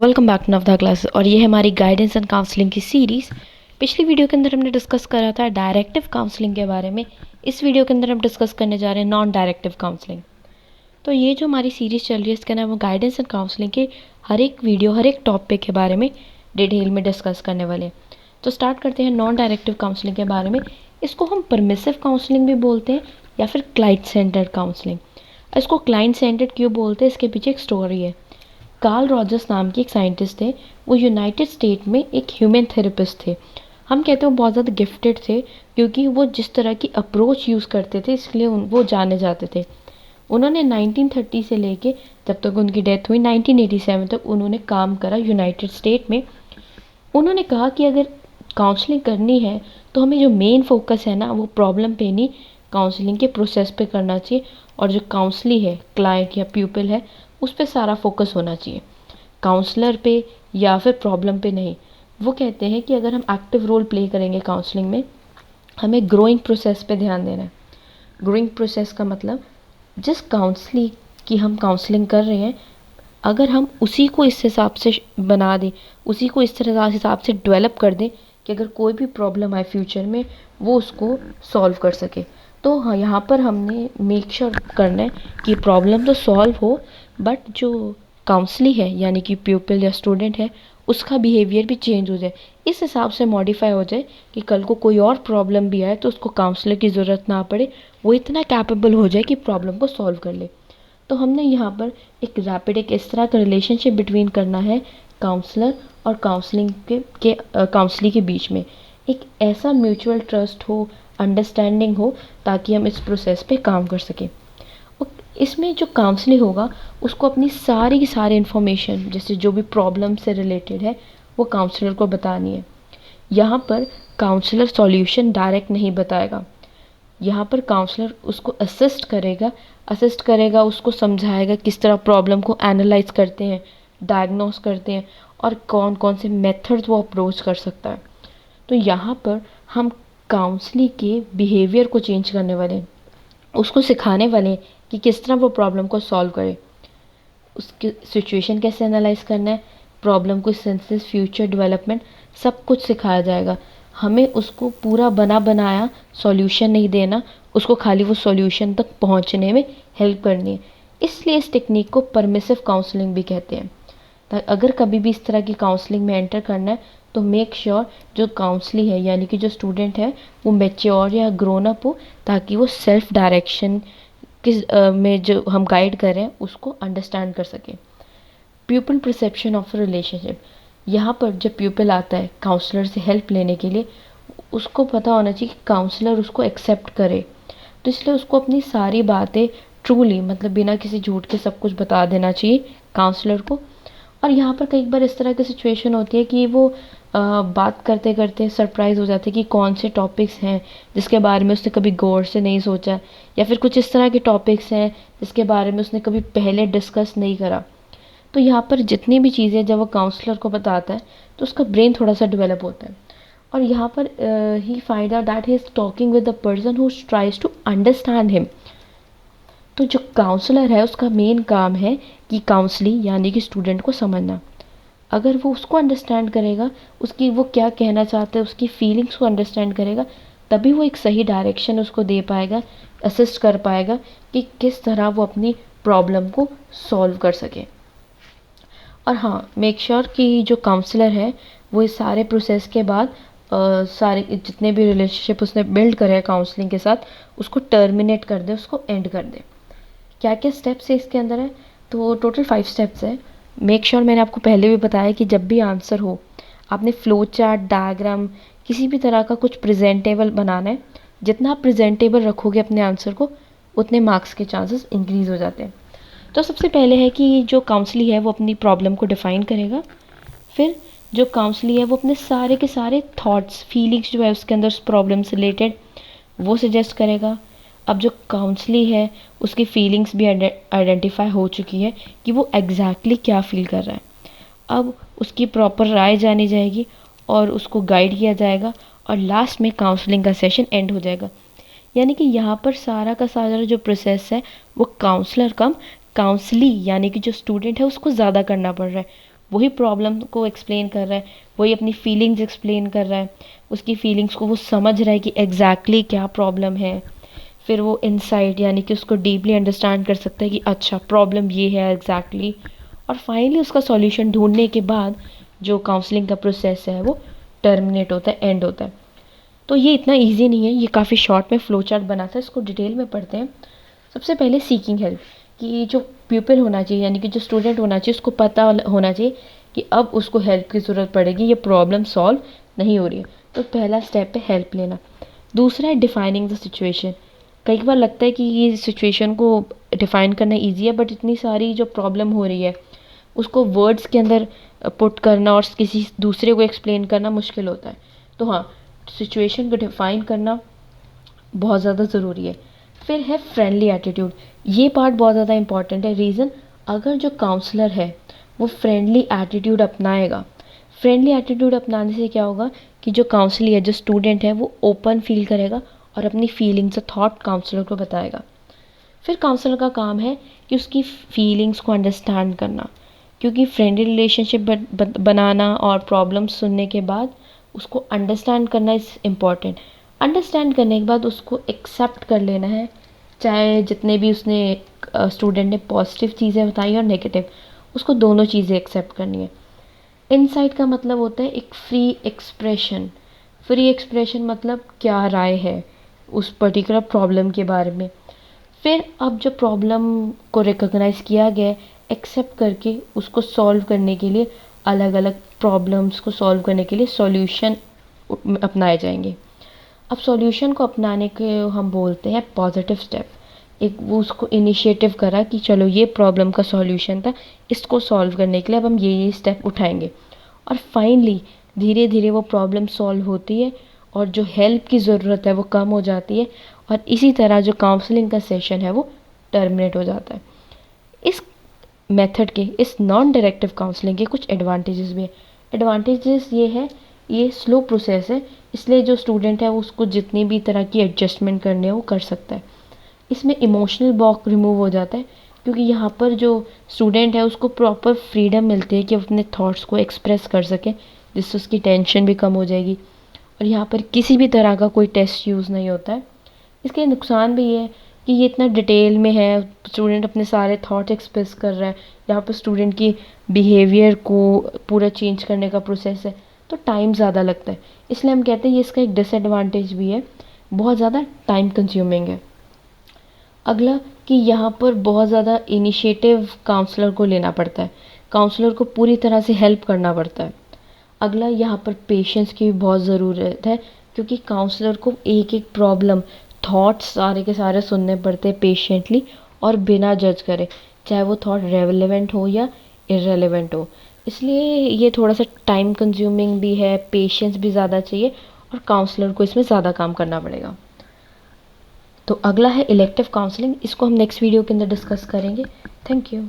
Welcome back to Navdha classes. और ये है हमारी गाइडेंस एंड काउंसलिंग की सीरीज़। पिछली वीडियो के अंदर हमने डिस्कस करा था डायरेक्टिव काउंसलिंग के बारे में। इस वीडियो के अंदर हम डिस्कस करने जा रहे हैं नॉन डायरेक्टिव काउंसलिंग। तो ये जो हमारी सीरीज़ चल रही है इसके अंदर हम गाइडेंस एंड काउंसलिंग के हर एक वीडियो हर एक टॉपिक के बारे में डिटेल में डिस्कस करने वाले हैं। तो स्टार्ट करते हैं नॉन डायरेक्टिव काउंसलिंग के बारे में। इसको हम परमिसिव काउंसलिंग भी बोलते हैं या फिर क्लाइंट सेंटर्ड काउंसलिंग। इसको क्लाइंट सेंटर्ड क्यों बोलते हैं, इसके पीछे एक स्टोरी है। कार्ल रॉजर्स नाम के एक साइंटिस्ट थे। वो यूनाइटेड स्टेट में एक ह्यूमन थेरेपिस्ट थे। हम कहते हैं वो बहुत ज़्यादा गिफ्टेड थे क्योंकि वो जिस तरह की अप्रोच यूज़ करते थे इसलिए वो जाने जाते थे। उन्होंने 1930 से लेके जब तक उनकी डेथ हुई 1987 तक उन्होंने काम करा यूनाइटेड स्टेट में। उन्होंने कहा कि अगर काउंसलिंग करनी है तो हमें जो मेन फोकस है ना वो प्रॉब्लम पे नहीं, काउंसलिंग के प्रोसेस पे करना चाहिए। और जो काउंसली है, क्लाइंट या प्यूपिल है, उस पर सारा फोकस होना चाहिए, काउंसलर पे या फिर प्रॉब्लम पे नहीं। वो कहते हैं कि अगर हम एक्टिव रोल प्ले करेंगे काउंसलिंग में, हमें ग्रोइंग प्रोसेस पे ध्यान देना है। ग्रोइंग प्रोसेस का मतलब जिस काउंसलिंग की हम काउंसलिंग कर रहे हैं, अगर हम उसी को इस हिसाब से बना दें, उसी को इस तरह हिसाब से डेवलप कर दें कि अगर कोई भी प्रॉब्लम आए फ्यूचर में वो उसको सॉल्व कर सके। तो हाँ, यहाँ पर हमने मेक श्योर करना है कि प्रॉब्लम तो सॉल्व हो, बट जो काउंसली है यानी कि प्यूपिल या स्टूडेंट है उसका बिहेवियर भी चेंज हो जाए, इस हिसाब से मॉडिफाई हो जाए कि कल को कोई और प्रॉब्लम भी आए तो उसको काउंसलर की ज़रूरत ना पड़े, वो इतना कैपेबल हो जाए कि प्रॉब्लम को सॉल्व कर ले। तो हमने यहाँ पर एक रैपिड एक इस तरह का रिलेशनशिप बिटवीन करना है काउंसलर और काउंसली के बीच में एक ऐसा म्यूचुअल ट्रस्ट हो, अंडरस्टैंडिंग हो, ताकि हम इस प्रोसेस पे काम कर सकें। और इसमें जो काउंसलिंग होगा उसको अपनी सारी की सारी इन्फॉर्मेशन जैसे जो भी प्रॉब्लम से रिलेटेड है वो काउंसलर को बतानी है। यहाँ पर काउंसलर सॉल्यूशन डायरेक्ट नहीं बताएगा, यहाँ पर काउंसलर उसको असिस्ट करेगा, उसको समझाएगा किस तरह प्रॉब्लम को एनालाइज करते हैं, डायग्नोस करते हैं और कौन कौन से मेथड्स वो अप्रोच कर सकता है। तो यहाँ पर हम काउंसलिंग के बिहेवियर को चेंज करने वाले हैं, उसको सिखाने वाले हैं कि किस तरह वो प्रॉब्लम को सॉल्व करे, उसकी सिचुएशन कैसे एनालाइज करना है, प्रॉब्लम को सेंसेस फ्यूचर डेवलपमेंट सब कुछ सिखाया जाएगा। हमें उसको पूरा बना बनाया सॉल्यूशन नहीं देना, उसको खाली वो सॉल्यूशन तक पहुंचने में हेल्प करनी है। इसलिए इस टेक्निक को परमिसिव काउंसलिंग भी कहते हैं। अगर कभी भी इस तरह की काउंसलिंग में एंटर करना है तो मेक श्योर जो काउंसली है यानी कि जो स्टूडेंट है वो मैच्योर या ग्रोन अप हो, ताकि वो सेल्फ डायरेक्शन में जो हम गाइड कर रहे हैं उसको अंडरस्टैंड कर सके। प्यूपिल परसेप्शन ऑफ रिलेशनशिप, यहाँ पर जब प्यूपिल आता है काउंसलर से हेल्प लेने के लिए, उसको पता होना चाहिए कि काउंसलर उसको एक्सेप्ट करे। तो इसलिए उसको अपनी सारी बातें ट्रूली मतलब बिना किसी झूठ के सब कुछ बता देना चाहिए काउंसलर को। और यहाँ पर कई बार इस तरह की सिचुएशन होती है कि वो बात करते करते सरप्राइज हो जाते हैं कि कौन से टॉपिक्स हैं जिसके बारे में उसने कभी गौर से नहीं सोचा, या फिर कुछ इस तरह के टॉपिक्स हैं जिसके बारे में उसने कभी पहले डिस्कस नहीं करा। तो यहाँ पर जितनी भी चीज़ें जब वो काउंसलर को बताता है तो उसका ब्रेन थोड़ा सा डेवलप होता है। और यहाँ पर ही find out that he is talking with the person who tries to understand him. तो जो काउंसलर है उसका मेन काम है कि काउंसली यानी कि स्टूडेंट को समझना। अगर वो उसको अंडरस्टैंड करेगा, उसकी वो क्या कहना चाहता है, उसकी फीलिंग्स को अंडरस्टैंड करेगा, तभी वो एक सही डायरेक्शन उसको दे पाएगा, असिस्ट कर पाएगा कि किस तरह वो अपनी प्रॉब्लम को सॉल्व कर सके। और हाँ, मेक श्योर कि जो काउंसलर है वो इस सारे प्रोसेस के बाद सारे जितने भी रिलेशनशिप उसने बिल्ड करे हैं काउंसलिंग के साथ उसको टर्मिनेट कर दे, उसको एंड कर दे। क्या क्या स्टेप्स है इसके अंदर है, तो टोटल 5 स्टेप्स है। मेक श्योर मैंने आपको पहले भी बताया कि जब भी आंसर हो आपने फ्लो चार्ट, डायग्राम, किसी भी तरह का कुछ प्रेजेंटेबल बनाना है। जितना आप प्रेजेंटेबल रखोगे अपने आंसर को उतने मार्क्स के चांसेस इंक्रीज हो जाते हैं। तो सबसे पहले है कि जो काउंसली है वो अपनी प्रॉब्लम को डिफ़ाइन करेगा। फिर जो काउंसली है वो अपने सारे के सारे थॉट्स, फीलिंग्स जो है उसके अंदर उस प्रॉब्लम से रिलेटेड वो सजेस्ट करेगा। अब जो काउंसली है उसकी फीलिंग्स भी आइडेंटिफाई हो चुकी है कि वो एग्जैक्टली क्या फील कर रहा है। अब उसकी प्रॉपर राय जानी जाएगी और उसको गाइड किया जाएगा और लास्ट में काउंसलिंग का सेशन एंड हो जाएगा। यानी कि यहाँ पर सारा का सारा जो प्रोसेस है वो काउंसलर कम काउंसली यानी कि जो स्टूडेंट है उसको ज़्यादा करना पड़ रहा है। वही प्रॉब्लम को एक्सप्लेन कर रहा है, वही अपनी फीलिंग्स एक्सप्लेन कर रहा है, उसकी फीलिंग्स को वो समझ रहा है कि एग्जैक्टली क्या प्रॉब्लम है। फिर वो इनसाइट यानी कि उसको डीपली अंडरस्टैंड कर सकता है कि अच्छा प्रॉब्लम ये है एग्जैक्टली। और फाइनली उसका सॉल्यूशन ढूंढने के बाद जो काउंसलिंग का प्रोसेस है वो टर्मिनेट होता है, एंड होता है। तो ये इतना इजी नहीं है, ये काफ़ी शॉर्ट में फ्लो चार्ट बना था, इसको डिटेल में पढ़ते हैं। सबसे पहले सीकिंग हेल्प, कि जो प्यूपिल होना चाहिए यानी कि जो स्टूडेंट होना चाहिए उसको पता होना चाहिए कि अब उसको हेल्प की ज़रूरत पड़ेगी, ये प्रॉब्लम सॉल्व नहीं हो रही है। तो पहला स्टेप है हेल्प लेना। दूसरा है डिफाइनिंग द सिचुएशन। कई बार लगता है कि ये सिचुएशन को डिफाइन करना ईजी है, बट इतनी सारी जो प्रॉब्लम हो रही है उसको वर्ड्स के अंदर पुट करना और किसी दूसरे को एक्सप्लेन करना मुश्किल होता है। तो हाँ, सिचुएशन को डिफाइन करना बहुत ज़्यादा ज़रूरी है। फिर है फ्रेंडली एटीट्यूड, ये पार्ट बहुत ज़्यादा इंपॉर्टेंट है। रीज़न, अगर जो काउंसलर है वो फ्रेंडली एटीट्यूड अपनाएगा, फ्रेंडली एटीट्यूड अपनाने से क्या होगा कि जो काउंसली है, जो स्टूडेंट है, वो ओपन फील करेगा और अपनी फीलिंग्स और थॉट काउंसलर को बताएगा। फिर काउंसलर का काम है कि उसकी फीलिंग्स को अंडरस्टैंड करना, क्योंकि फ्रेंडली रिलेशनशिप बनाना और प्रॉब्लम सुनने के बाद उसको अंडरस्टैंड करना इज़ इम्पॉर्टेंट। अंडरस्टैंड करने के बाद उसको एक्सेप्ट कर लेना है, चाहे जितने भी उसने स्टूडेंट ने पॉजिटिव चीज़ें बताई और नेगेटिव, उसको दोनों चीज़ें एक्सेप्ट करनी है। इनसाइट का मतलब होता है एक फ्री एक्सप्रेशन। फ्री एक्सप्रेशन मतलब क्या राय है उस पर्टिकुलर प्रॉब्लम के बारे में। फिर अब जो प्रॉब्लम को रिकॉग्नाइज़ किया गया है, एक्सेप्ट करके उसको सॉल्व करने के लिए अलग अलग प्रॉब्लम्स को सॉल्व करने के लिए सॉल्यूशन अपनाए जाएंगे। अब सॉल्यूशन को अपनाने के हम बोलते हैं पॉजिटिव स्टेप। एक वो उसको इनिशिएटिव करा कि चलो ये प्रॉब्लम का सॉल्यूशन था, इसको सॉल्व करने के लिए अब हम ये स्टेप उठाएंगे। और फाइनली धीरे धीरे वो प्रॉब्लम सॉल्व होती है और जो हेल्प की ज़रूरत है वो कम हो जाती है, और इसी तरह जो काउंसलिंग का सेशन है वो टर्मिनेट हो जाता है। इस मेथड के, इस नॉन डायरेक्टिव काउंसलिंग के कुछ एडवांटेजेस भी हैं। एडवांटेजेस ये है, ये स्लो प्रोसेस है, इसलिए जो स्टूडेंट है उसको जितनी भी तरह की एडजस्टमेंट करनी है वो कर सकता है। इसमें इमोशनल ब्लॉक रिमूव हो जाता है, क्योंकि यहाँ पर जो स्टूडेंट है उसको प्रॉपर फ्रीडम मिलती है कि अपने थॉट्स को एक्सप्रेस कर सके, जिससे उसकी टेंशन भी कम हो जाएगी। और यहाँ पर किसी भी तरह का कोई टेस्ट यूज़ नहीं होता है। इसके नुकसान भी ये है कि ये इतना डिटेल में है, स्टूडेंट अपने सारे थॉट एक्सप्रेस कर रहा है, यहाँ पर स्टूडेंट की बिहेवियर को पूरा चेंज करने का प्रोसेस है, तो टाइम ज़्यादा लगता है। इसलिए हम कहते हैं ये इसका एक डिसएडवांटेज भी है, बहुत ज़्यादा टाइम कंज्यूमिंग है। अगला कि यहाँ पर बहुत ज़्यादा इनिशिएटिव काउंसलर को लेना पड़ता है, काउंसलर को पूरी तरह से हेल्प करना पड़ता है। अगला, यहाँ पर पेशेंस की भी बहुत ज़रूरत है, क्योंकि काउंसलर को एक एक प्रॉब्लम, थॉट्स सारे के सारे सुनने पड़ते हैं पेशेंटली और बिना जज करे, चाहे वो थॉट रेलेवेंट हो या इररेलेवेंट हो। इसलिए ये थोड़ा सा टाइम कंज्यूमिंग भी है, पेशेंस भी ज़्यादा चाहिए और काउंसलर को इसमें ज़्यादा काम करना पड़ेगा। तो अगला है इलेक्टिव काउंसलिंग, इसको हम नेक्स्ट वीडियो के अंदर डिस्कस करेंगे। Thank you.